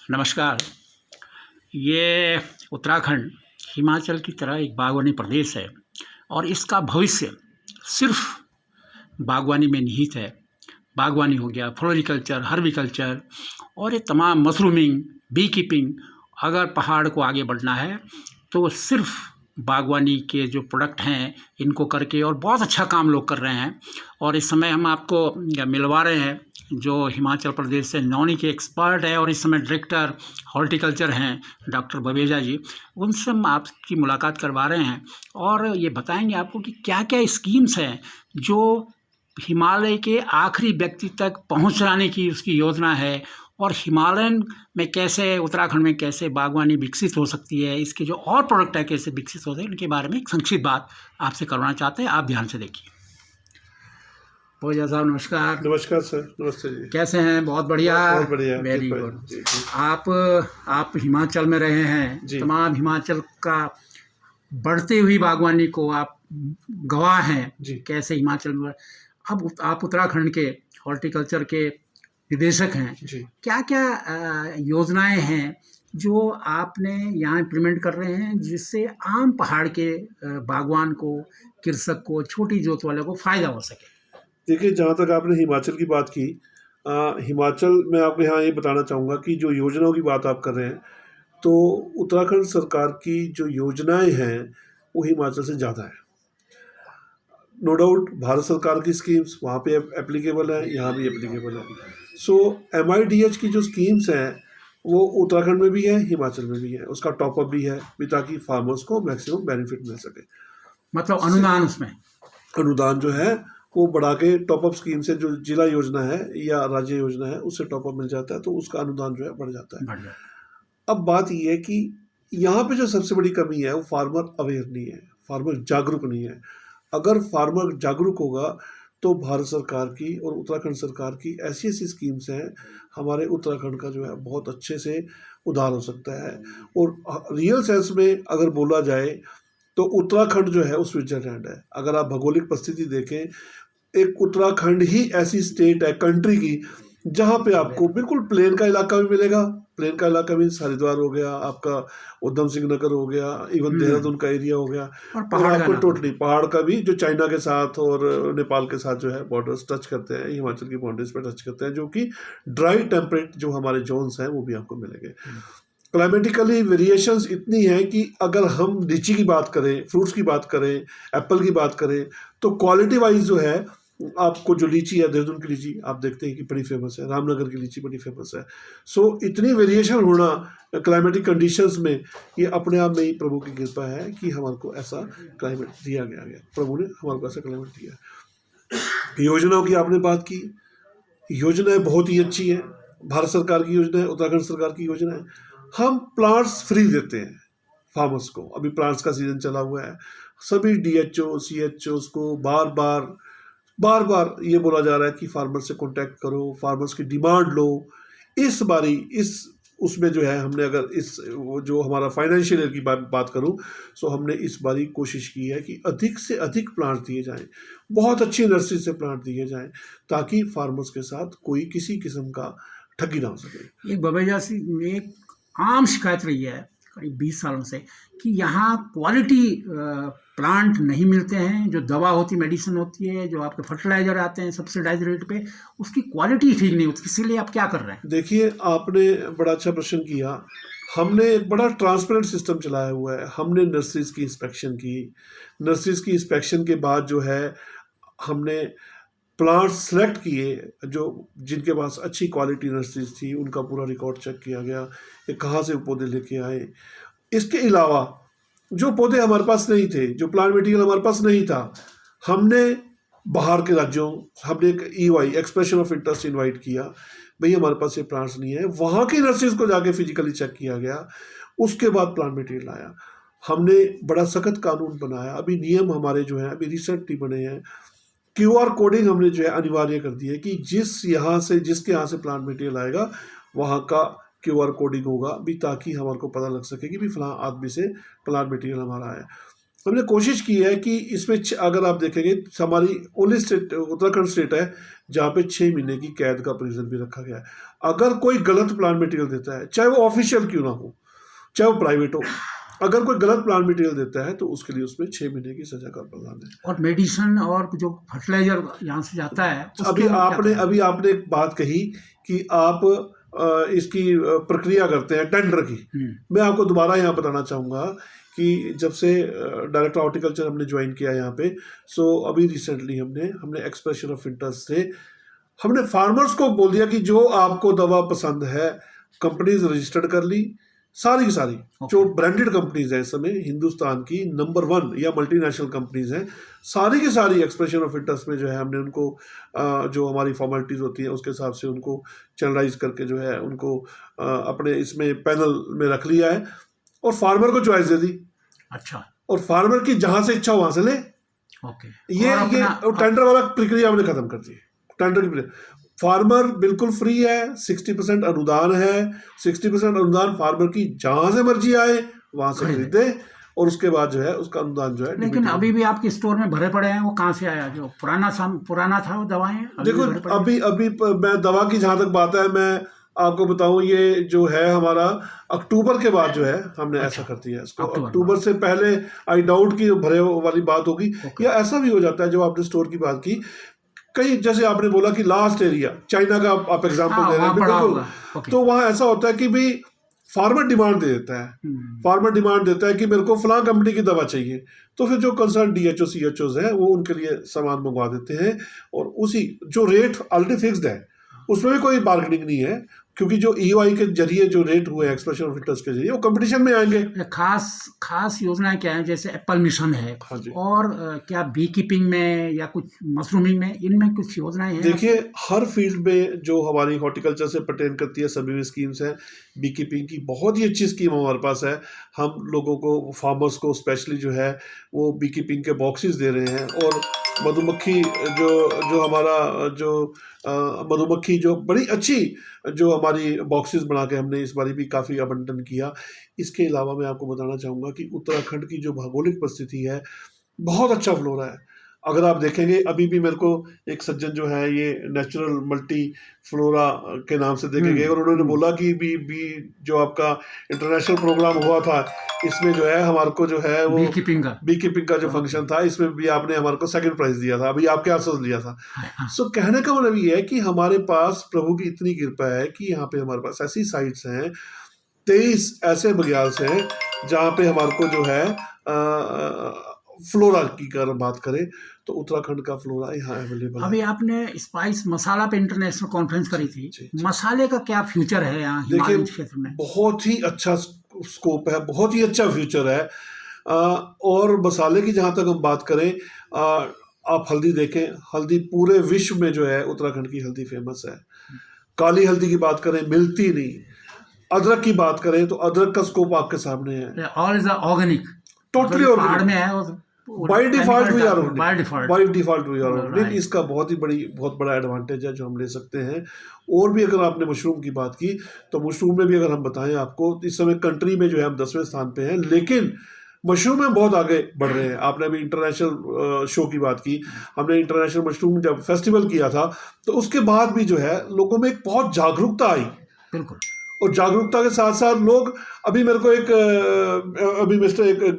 नमस्कार। ये उत्तराखंड हिमाचल की तरह एक बागवानी प्रदेश है और इसका भविष्य सिर्फ बागवानी में निहित है। बागवानी हो गया, फ्लोरिकल्चर, हर्बिकल्चर और ये तमाम मशरूमिंग, बी कीपिंग। अगर पहाड़ को आगे बढ़ना है तो सिर्फ बागवानी के जो प्रोडक्ट हैं इनको करके, और बहुत अच्छा काम लोग कर रहे हैं। और इस समय हम आपको मिलवा रहे हैं जो हिमाचल प्रदेश से नौनी के एक्सपर्ट है और इस समय डायरेक्टर हॉर्टिकल्चर हैं डॉक्टर बवेजा जी। उनसे हम आपकी मुलाकात करवा रहे हैं और ये बताएंगे आपको कि क्या क्या स्कीम्स हैं जो हिमालय के आखिरी व्यक्ति तक पहुंचाने की उसकी योजना है, और हिमालयन में कैसे, उत्तराखंड में कैसे बागवानी विकसित हो सकती है, इसके जो और प्रोडक्ट है कैसे विकसित होते हैं, इनके बारे में एक संक्षिप्त बात आपसे करवाना चाहते हैं। आप ध्यान से देखिए। भोजा साहब नमस्कार। नमस्कार सर। नमस्ते जी। कैसे हैं? बहुत बढ़िया। बहुत बढ़िया। Very good. आप हिमाचल में रहे हैं, तमाम हिमाचल का बढ़ती हुई बागवानी को आप गवाह हैं कैसे हिमाचल में। अब आप उत्तराखंड के हॉर्टिकल्चर के निदेशक हैं, क्या क्या योजनाएं हैं जो आपने यहाँ इम्प्लीमेंट कर रहे हैं जिससे आम पहाड़ के बागवान को, कृषक को, छोटी जोत वाले को फ़ायदा हो सके? देखिए, जहाँ तक आपने हिमाचल की बात की, हिमाचल में आपको यहाँ ये बताना चाहूँगा कि जो योजनाओं की बात आप कर रहे हैं, तो उत्तराखंड सरकार की जो योजनाएं हैं वो हिमाचल से ज़्यादा है। नो डाउट भारत सरकार की स्कीम्स वहाँ पे एप्लीकेबल है, यहाँ भी एप्लीकेबल है। सो MIDH की जो स्कीम्स हैं वो उत्तराखंड में भी है, हिमाचल में भी है। उसका टॉपअप भी है भी ताकि फार्मर्स को मैक्सिमम बेनिफिट मिल सके। मतलब अनुदान, उसमें अनुदान जो है वो बढ़ा के टॉपअप स्कीम से, जो जिला योजना है या राज्य योजना है उससे टॉपअप मिल जाता है, तो उसका अनुदान जो है बढ़ जाता है। अब बात ये है कि यहाँ पे जो सबसे बड़ी कमी है वो फार्मर अवेयर नहीं है, फार्मर जागरूक नहीं है। अगर फार्मर जागरूक होगा तो भारत सरकार की और उत्तराखंड सरकार की ऐसी ऐसी स्कीम्स हैं, हमारे उत्तराखंड का जो है बहुत अच्छे से उद्धार हो सकता है। और रियल सेंस में अगर बोला जाए तो उत्तराखंड जो है वो स्विट्जरलैंड है। अगर आप भौगोलिक परिस्थिति देखें, एक उत्तराखंड ही ऐसी स्टेट है कंट्री की जहाँ पे आपको बिल्कुल प्लेन का इलाका भी मिलेगा। प्लेन का इलाका भी हरिद्वार हो गया, आपका उधम सिंह नगर हो गया, इवन देहरादून का एरिया हो गया, और आपको टोटली पहाड़ का भी जो चाइना के साथ और नेपाल के साथ जो है बॉर्डर्स टच करते हैं, हिमाचल की बाउंड्रीज पर टच करते हैं, जो कि ड्राई टेम्परेट जो हमारे जोन्स हैं वो भी आपको मिलेंगे। क्लाइमेटिकली वेरिएशंस इतनी है कि अगर हम लीची की बात करें, फ्रूट्स की बात करें, एप्पल की बात करें, तो क्वालिटी वाइज जो है आपको जो लीची है, देहरादून की लीची आप देखते हैं कि बड़ी फेमस है, रामनगर की लीची बड़ी फेमस है। सो इतनी वेरिएशन होना क्लाइमेटिक कंडीशंस में, ये अपने आप में ही प्रभु की कृपा है कि हमारे को ऐसा क्लाइमेट दिया गया। प्रभु ने हमारे को ऐसा क्लाइमेट दिया। योजनाओं की आपने बात की, योजनाएं बहुत ही अच्छी है। भारत सरकार की योजना है, उत्तराखंड सरकार की योजना है। हम प्लांट्स फ्री देते हैं फार्मर्स को। अभी प्लांट्स का सीजन चला हुआ है, सभी DHO CHOs को बार बार ये बोला जा रहा है कि फार्मर से कांटेक्ट करो, फार्मर्स की डिमांड लो। इस बारी उसमें जो है हमने, अगर जो हमारा फाइनेंशियल ईयर की बात करूं, सो हमने इस बारी कोशिश की है कि अधिक से अधिक प्लांट दिए जाएं, बहुत अच्छी नर्सरी से प्लांट दिए जाएं, ताकि फार्मर्स के साथ कोई किसी किस्म का ठगी ना हो सके। एक बवेजा सी में एक आम शिकायत रही है करीब 20 सालों से कि यहाँ क्वालिटी प्लांट नहीं मिलते हैं। जो दवा होती, मेडिसिन होती है, जो आपके फर्टिलाइजर आते हैं सब्सिडाइज रेट पे, उसकी क्वालिटी ठीक नहीं होती। इसीलिए आप क्या कर रहे हैं? देखिए, आपने बड़ा अच्छा प्रश्न किया। हमने एक बड़ा ट्रांसपेरेंट सिस्टम चलाया हुआ है। हमने नर्सरीज की इंस्पेक्शन की। नर्सरीज की इंस्पेक्शन के बाद जो है हमने प्लांट सेलेक्ट किए, जिनके पास अच्छी क्वालिटी नर्सरीज थी, उनका पूरा रिकॉर्ड चेक किया गया, ये कहाँ से पौधे लेके आए। इसके अलावा जो पौधे हमारे पास नहीं थे, जो प्लांट मटेरियल हमारे पास नहीं था, हमने बाहर के राज्यों, हमने एक EOI expression of interest invite किया, भाई हमारे पास ये प्लांट्स नहीं है। वहाँ की नर्सरीज को जाके फिजिकली चेक किया गया, उसके बाद प्लांट मटेरियल आया। हमने बड़ा सख्त कानून बनाया। अभी नियम हमारे जो हैं अभी रिसेंटली बने हैं। QR कोडिंग हमने जो है अनिवार्य कर दी है कि जिसके यहाँ से प्लांट मटेरियल आएगा वहाँ का QR कोडिंग होगा भी, ताकि हमारे को पता लग सके कि भी फलां आदमी से प्लांट मटेरियल हमारा है। हमने कोशिश की है कि इसमें अगर आप देखेंगे हमारी ओनली स्टेट उत्तराखंड स्टेट है जहाँ पे 6 महीने की कैद का प्रोविजन भी रखा गया है। अगर कोई गलत प्लांट मटेरियल देता है, चाहे वो ऑफिशियल क्यों ना हो, चाहे वो प्राइवेट हो, अगर कोई गलत प्लांट मटेरियल देता है तो उसके लिए उसमें 6 महीने की सजा का प्रावधान है। और मेडिसिन और जो फर्टिलाइजर यहाँ से जाता है अभी आपने एक बात कही कि आप इसकी प्रक्रिया करते हैं टेंडर की। मैं आपको दोबारा यहाँ बताना चाहूँगा कि जब से डायरेक्टर हॉर्टिकल्चर हमने ज्वाइन किया यहाँ पे, सो अभी रिसेंटली हमने एक्सप्रेशन ऑफ इंटरेस्ट से हमने फार्मर्स को बोल दिया कि जो आपको दवा पसंद है, कंपनीज रजिस्टर्ड कर ली, सारी की सारी जो ब्रांडेड कंपनीज हैं इस समय हिंदुस्तान की नंबर 1 या मल्टीनेशनल कंपनीज हैं, सारी की सारी एक्सप्रेशन ऑफ इंटरेस्ट में जो है हमने उनको जो हमारी फॉर्मेलिटीज़ होती हैं उसके हिसाब से उनको चैनलाइज करके जो है उनको अपने इसमें पैनल में रख लिया है और फार्मर को चॉइस दे दी। अच्छा। और फार्मर की जहाँ से इच्छा वहाँ से ले। ओके। ये टेंडर वाला प्रक्रिया हमने खत्म कर दी। टेंडर की प्रक्रिया फार्मर बिल्कुल फ्री है, 60% अनुदान है, 60% अनुदान फार्मर की जहां से मर्जी आए वहां से खरीदे और उसके बाद जो है उसका अनुदान जो है। लेकिन अभी भी आपके स्टोर में भरे पड़े हैं, वो कहाँ से आया? जो पुराना था वो दवाएं देखो अभी मैं दवा की जहां तक बात है, मैं आपको बताऊं ये जो है हमारा अक्टूबर के बाद जो है हमने ऐसा कर दिया इसको। अक्टूबर से पहले आई डाउट की भरे वाली बात होगी, या ऐसा भी हो जाता है। जो आपने स्टोर की बात की, कई जैसे आपने बोला कि लास्ट एरिया चाइना का आप एग्जांपल दे रहे हैं, बिल्कुल, तो वहाँ ऐसा होता है कि भाई फार्मर डिमांड दे देता है, फार्मर डिमांड देता है कि मेरे को फलां कंपनी की दवा चाहिए, तो फिर जो कंसर्न DHO CHOs हैं वो उनके लिए सामान मंगवा देते हैं और उसी जो रेट ऑलरेडी फिक्स्ड है उसमें भी कोई बार्गेनिंग नहीं है, क्योंकि जो EOI के जरिए जो रेट हुए एक्सप्रेशन ऑफ इंटरेस्ट के जरिए वो कंपटीशन में आएंगे। खास योजनाएं क्या है? जैसे एप्पल मिशन है। हाँ जी। और क्या बी कीपिंग में या कुछ मशरूमिंग में, इनमें कुछ योजनाएं हैं? देखिए हर फील्ड में जो हमारी हॉर्टिकल्चर से पर्टेन करती है सभी स्कीम्स हैं। बी कीपिंग की बहुत ही अच्छी स्कीम हमारे पास है। हम लोगों को, फार्मर्स को स्पेशली जो है वो बी कीपिंग के बॉक्सेस दे रहे हैं और मधुमक्खी जो हमारा जो मधुमक्खी जो बड़ी अच्छी जो हमारी बॉक्सेस बना के हमने इस बारी भी काफ़ी आवंटन किया। इसके अलावा मैं आपको बताना चाहूँगा कि उत्तराखंड की जो भौगोलिक परिस्थिति है, बहुत अच्छा फ्लोरा है। अगर आप देखेंगे अभी भी मेरे को एक सज्जन जो है ये नेचुरल मल्टी फ्लोरा के नाम से देखे गए और उन्होंने बोला कि भी जो आपका इंटरनेशनल प्रोग्राम हुआ था इसमें जो है हमारे को जो है वो बी कीपिंग का जो फंक्शन था इसमें भी आपने हमारे को सेकंड प्राइज दिया था, अभी आपके आंसू लिया था। सो कहने का मतलब ये है कि हमारे पास प्रभु की इतनी कृपा है कि यहाँ पे हमारे पास ऐसी साइट्स हैं, 23 ऐसे बग्याल्स हैं जहाँ पे हमारे को जो है फ्लोरा की अगर बात करें तो उत्तराखंड का फ्लोरा यहाँ अवेलेबल है। अभी आपने स्पाइस मसाला पे इंटरनेशनल कॉन्फ्रेंस करी थी, मसाले का क्या फ्यूचर है यहाँ हिमालय क्षेत्र में? बहुत ही अच्छा स्कोप है, बहुत ही अच्छा फ्यूचर है। और मसाले की जहाँ तक हम बात करें, आप हल्दी देखें, हल्दी पूरे विश्व में जो है उत्तराखंड की हल्दी फेमस है। काली हल्दी की बात करें मिलती नहीं, अदरक की बात करें तो अदरक का स्कोप आपके सामने है। All is organic, totally organic है, by default we are organic. इसका बहुत बड़ा एडवांटेज है जो हम ले सकते हैं। और भी अगर आपने मशरूम की बात की तो मशरूम में भी अगर हम बताएं आपको, इस समय कंट्री में जो है हम 10वें स्थान पे हैं, लेकिन मशरूम में बहुत आगे बढ़ रहे हैं। आपने अभी इंटरनेशनल शो की बात की, हमने इंटरनेशनल मशरूम जब फेस्टिवल किया था तो उसके बाद भी जो है लोगों में एक बहुत जागरूकता आई। बिल्कुल। और जागरूकता के साथ साथ लोग, अभी मेरे को एक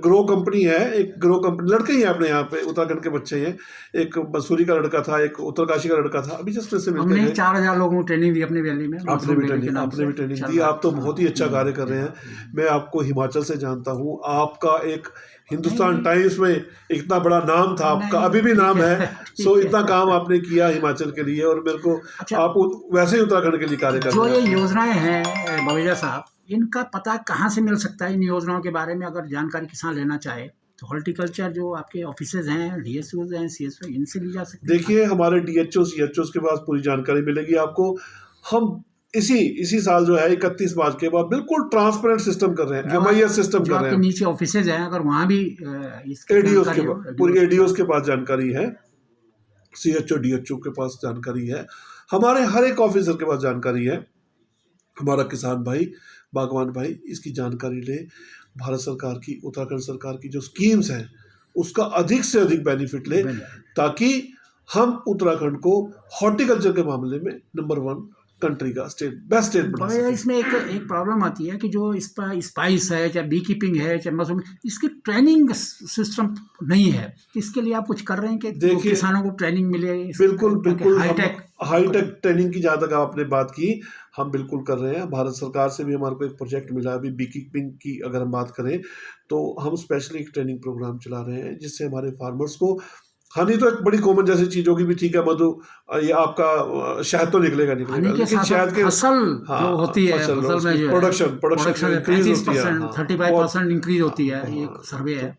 ग्रो कंपनी है, एक ग्रो कंपनी, लड़के ही हैं अपने यहाँ पे, उत्तराखंड के बच्चे हैं, एक मसूरी का लड़का था, एक उत्तरकाशी का लड़का था, अभी जस्ट से हमने 4000 लोगों को ट्रेनिंग दी अपनी वैली में। आपने भी ट्रेनिंग दी, आप तो बहुत ही अच्छा कार्य कर रहे हैं। मैं आपको हिमाचल से जानता हूँ, आपका एक हिंदुस्तान टाइम्स में इतना बड़ा नाम था, आपका अभी भी नाम है। सो इतना काम आपने किया हिमाचल के लिए, और मेरे को आप वैसे ही उत्तराखंड के लिए कार्य कर रहे हैं। जो ये योजनाएं हैं बवेजा साहब, इनका पता कहाँ से मिल सकता है? इन योजनाओं के बारे में अगर जानकारी किसान लेना चाहे तो हॉर्टिकल्चर जो आपके ऑफिसेज हैं, DSOs हैं, CSO, इनसे ली जा सकती है। देखिए हमारे DHO CHOs के पास पूरी जानकारी मिलेगी आपको। हम इसी साल जो है 31 मार्च के बाद बिल्कुल ट्रांसपेरेंट सिस्टम कर रहे हैं, MIS सिस्टम कर रहे हैं। नीचे ऑफिसेज हैं, अगर वहाँ भी ADOs के पास, पूरी ADOs के पास जानकारी है, CHO DHO के पास जानकारी है, हमारे हर एक ऑफिसर के पास जानकारी है। हमारा किसान भाई, बागवान भाई इसकी जानकारी ले। भारत सरकार की, उत्तराखंड सरकार की जो स्कीम्स हैं उसका अधिक से अधिक बेनिफिट ले, ताकि हम उत्तराखंड को हॉर्टिकल्चर के मामले में नंबर 1 कंट्री का बेस्ट स्टेट बना सकें। इसमें एक प्रॉब्लम आती है कि जो स्पाइस है, चाहे बी कीपिंग है, चाहे मशरूम, इसकी ट्रेनिंग सिस्टम नहीं है। इसके लिए आप कुछ कर रहे हैं कि देखिए, किसानों को ट्रेनिंग मिले? बिल्कुल हाईटेक ट्रेनिंग की जहाँ तक आपने बात की, हम बिल्कुल कर रहे हैं। भारत सरकार से भी हमारे को एक प्रोजेक्ट मिला अभी बी कीपिंग की अगर हम बात करें, तो हम स्पेशली एक ट्रेनिंग प्रोग्राम चला रहे हैं जिससे हमारे फार्मर्स को, हनी तो एक बड़ी कॉमन जैसी चीज होगी भी, ठीक है मधु, ये आपका शहद तो निकलेगा, लेकिन शहद के फसल जो होती है, फसल में जो प्रोडक्शन इंक्रीज होती है, 35% इंक्रीज होती है, ये सर्वे है।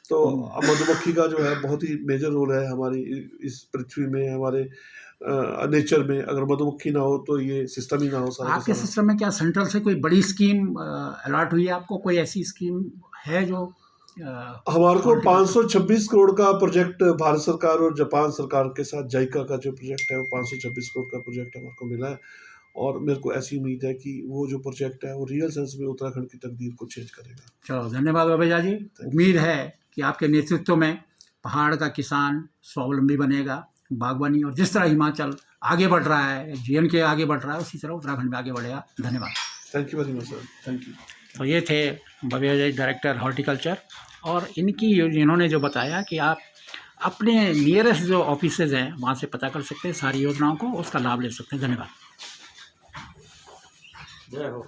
तो मधुमक्खी का जो है बहुत ही मेजर रोल है हमारी इस पृथ्वी में, हमारे नेचर में। अगर मधुमक्खी ना हो तो ये सिस्टम ही ना हो सारा। आपके सिस्टम में क्या सेंट्रल से कोई बड़ी स्कीम अलॉट हुई है आपको? कोई ऐसी स्कीम है जो हमारे को 526 करोड़ का प्रोजेक्ट भारत सरकार और जापान सरकार के साथ जाइका का जो प्रोजेक्ट है वो 526 करोड़ का प्रोजेक्ट हमारे को मिला है, और मेरे को ऐसी उम्मीद है कि वो जो प्रोजेक्ट है वो रियल सेंस में उत्तराखंड की तकदीर को चेंज करेगा। चलो, धन्यवाद बाबेजा जी। उम्मीद है कि आपके नेतृत्व में पहाड़ का किसान स्वावलंबी बनेगा, बागवानी, और जिस तरह हिमाचल आगे बढ़ रहा है, JNK आगे बढ़ रहा है, उसी तरह उत्तराखंड में आगे बढ़ेगा। धन्यवाद। Thank you very much sir, thank you. तो ये थे बाबेजा जी, डायरेक्टर हॉर्टिकल्चर, और इन्होंने जो बताया कि आप अपने नियरेस्ट जो ऑफिसेज हैं वहाँ से पता कर सकते हैं सारी योजनाओं को, उसका लाभ ले सकते हैं। धन्यवाद। जय हो।